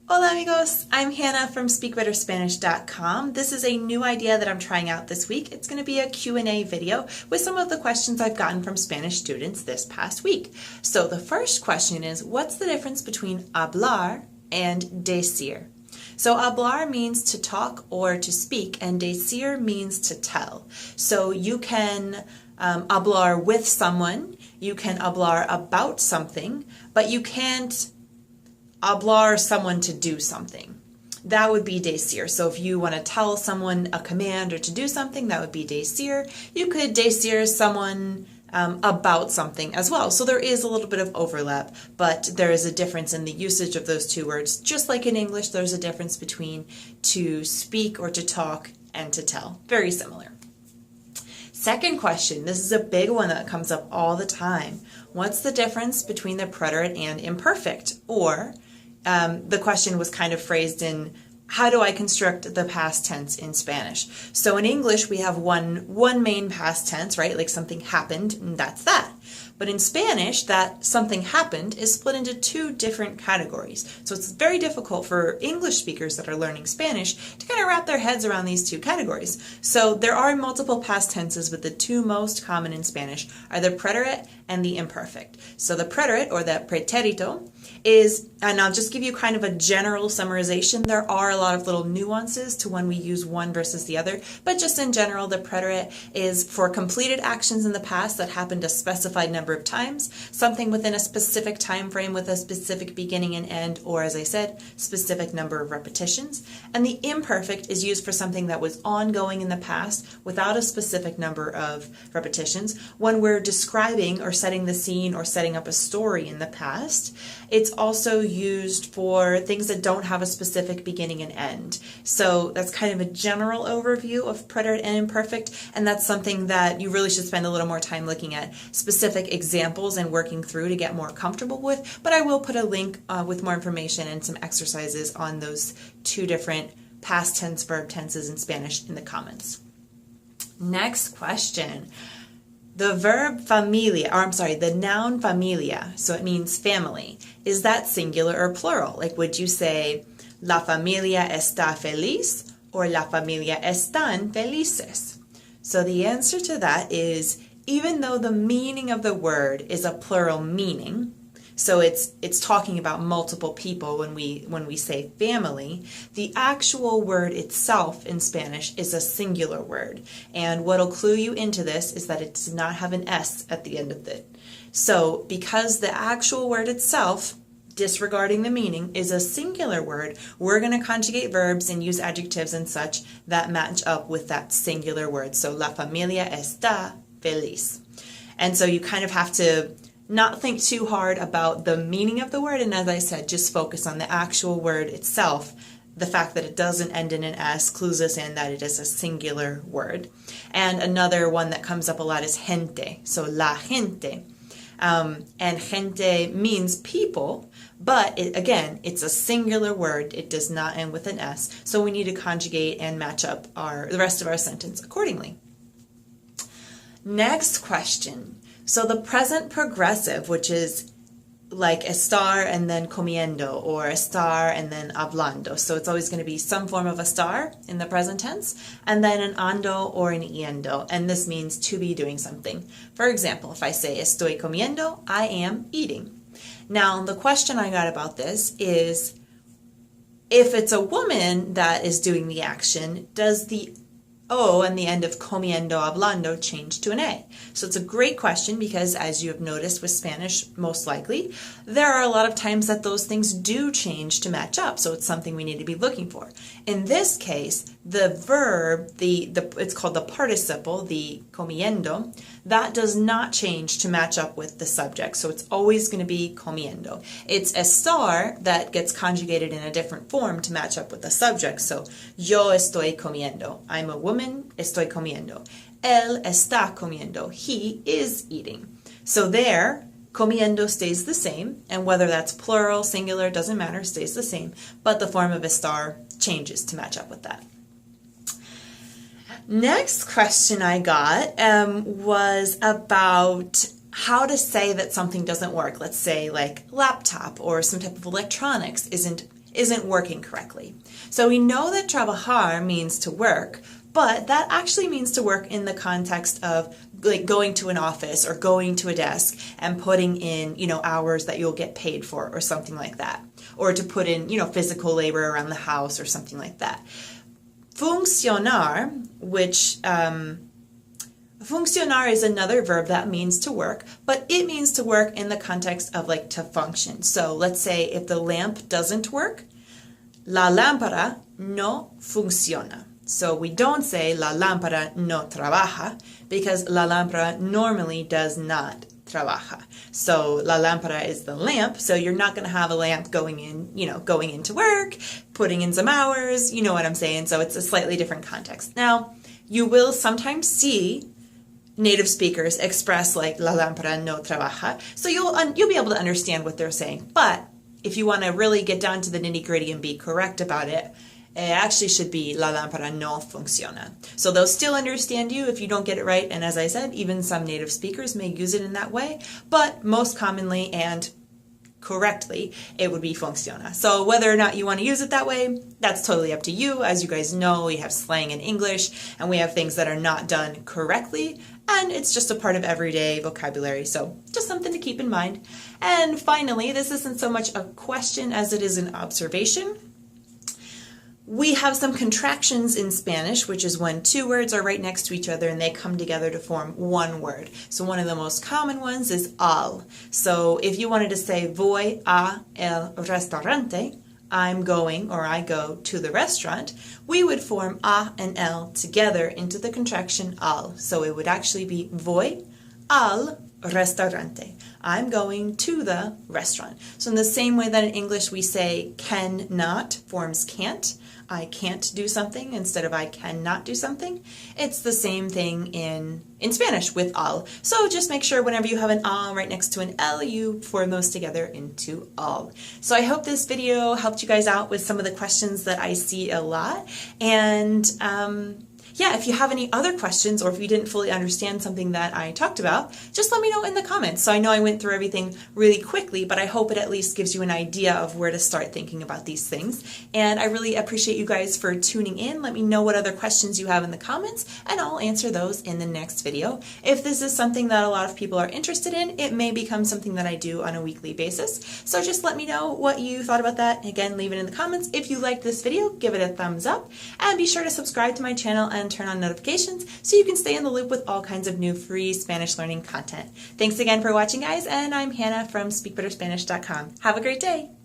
Hola amigos, I'm Hannah from SpeakBetterSpanish.com. This is a new idea that I'm trying out this week. It's going to be a Q&A video with some of the questions I've gotten from Spanish students this past week. So the first question is, what's the difference between hablar and decir? So hablar means to talk or to speak, and decir means to tell. So you can hablar with someone, you can hablar about something, but you can't hablar someone to do something. That would be decir. So if you want to tell someone a command or to do something, that would be decir. You could decir someone about something as well. So there is a little bit of overlap, but there is a difference in the usage of those two words. Just like in English, there's a difference between to speak or to talk and to tell. Very similar. Second question, this is a big one that comes up all the time. What's the difference between the preterite and imperfect? Or the question was kind of phrased in, how do I construct the past tense in Spanish? So in English, we have one main past tense, right? Like something happened, and that's that. But in Spanish, that something happened is split into two different categories. So it's very difficult for English speakers that are learning Spanish to kind of wrap their heads around these two categories. So there are multiple past tenses, but the two most common in Spanish are the preterite and the imperfect. So the preterite, or the pretérito, is, and I'll just give you kind of a general summarization. There are a lot of little nuances to when we use one versus the other, but just in general, the preterite is for completed actions in the past that happened a specified number of times, something within a specific time frame with a specific beginning and end, or as I said, specific number of repetitions. And the imperfect is used for something that was ongoing in the past without a specific number of repetitions. When we're describing or setting the scene or setting up a story in the past, it's also used for things that don't have a specific beginning and end. So that's kind of a general overview of preterite and imperfect, and that's something that you really should spend a little more time looking at specific examples and working through to get more comfortable with, but I will put a link with more information and some exercises on those two different past tense verb tenses in Spanish in the comments. Next question. The verb familia, or I'm sorry, the noun familia, so it means family, is that singular or plural? Like, would you say, la familia está feliz, or la familia están felices? So the answer to that is, even though the meaning of the word is a plural meaning, so it's talking about multiple people when we say family, the actual word itself in Spanish is a singular word. And what'll clue you into this is that it does not have an S at the end of it. So because the actual word itself, disregarding the meaning, is a singular word, we're going to conjugate verbs and use adjectives and such that match up with that singular word. So la familia está feliz. And so you kind of have to not think too hard about the meaning of the word, and as I said, just focus on the actual word itself. The fact that it doesn't end in an S clues us in that it is a singular word. And another one that comes up a lot is gente, so la gente. And gente means people, but again, it's a singular word. It does not end with an S, so we need to conjugate and match up the rest of our sentence accordingly. Next question. So the present progressive, which is like estar and then comiendo, or estar and then hablando. So it's always going to be some form of estar in the present tense, and then an ando or an iendo, and this means to be doing something. For example, if I say estoy comiendo, I am eating. Now, the question I got about this is, if it's a woman that is doing the action, does the O and the end of comiendo, hablando change to an A? So it's a great question because, as you have noticed with Spanish, most likely, there are a lot of times that those things do change to match up. So it's something we need to be looking for. In this case, the verb, it's called the participle, the comiendo, that does not change to match up with the subject. So it's always going to be comiendo. It's estar that gets conjugated in a different form to match up with the subject. So yo estoy comiendo. I'm a woman, estoy comiendo. Él está comiendo. He is eating. So there, comiendo stays the same, and whether that's plural, singular, doesn't matter, stays the same, but the form of estar changes to match up with that. Next question I got was about how to say that something doesn't work. Let's say like laptop or some type of electronics isn't isn't working correctly. So we know that trabajar means to work, but that actually means to work in the context of like going to an office or going to a desk and putting in, hours that you'll get paid for or something like that. Or to put in, physical labor around the house or something like that. Funcionar, which funcionar is another verb that means to work, but it means to work in the context of like to function. So let's say if the lamp doesn't work, la lámpara no funciona. So we don't say la lámpara no trabaja because la lámpara normally does not trabaja. So la lámpara is the lamp, so you're not going to have a lamp going into work, putting in some hours, you know what I'm saying? So it's a slightly different context. Now, you will sometimes see native speakers express like la lámpara no trabaja, so you'll be able to understand what they're saying. But if you want to really get down to the nitty-gritty and be correct about it, it actually should be la lámpara no funciona. So they'll still understand you if you don't get it right, and as I said, even some native speakers may use it in that way, but most commonly and correctly, it would be funciona. So whether or not you want to use it that way, that's totally up to you. As you guys know, we have slang in English, and we have things that are not done correctly, and it's just a part of everyday vocabulary, so just something to keep in mind. And finally, this isn't so much a question as it is an observation. We have some contractions in Spanish, which is when two words are right next to each other and they come together to form one word. So one of the most common ones is al. So if you wanted to say voy a el restaurante, I'm going or I go to the restaurant, we would form a and el together into the contraction al. So it would actually be voy al restaurante. I'm going to the restaurant. So in the same way that in English we say cannot forms can't, I can't do something instead of I cannot do something, it's the same thing in Spanish with al. So just make sure whenever you have an a right next to an l, you form those together into al. So I hope this video helped you guys out with some of the questions that I see a lot. And yeah, if you have any other questions or if you didn't fully understand something that I talked about, just let me know in the comments. So I know I went through everything really quickly, but I hope it at least gives you an idea of where to start thinking about these things. And I really appreciate you guys for tuning in. Let me know what other questions you have in the comments, and I'll answer those in the next video. If this is something that a lot of people are interested in, it may become something that I do on a weekly basis. So just let me know what you thought about that. Again, leave it in the comments. If you liked this video, give it a thumbs up, and be sure to subscribe to my channel and turn on notifications so you can stay in the loop with all kinds of new free Spanish learning content. Thanks again for watching, guys, and I'm Hannah from SpeakBetterSpanish.com. Have a great day!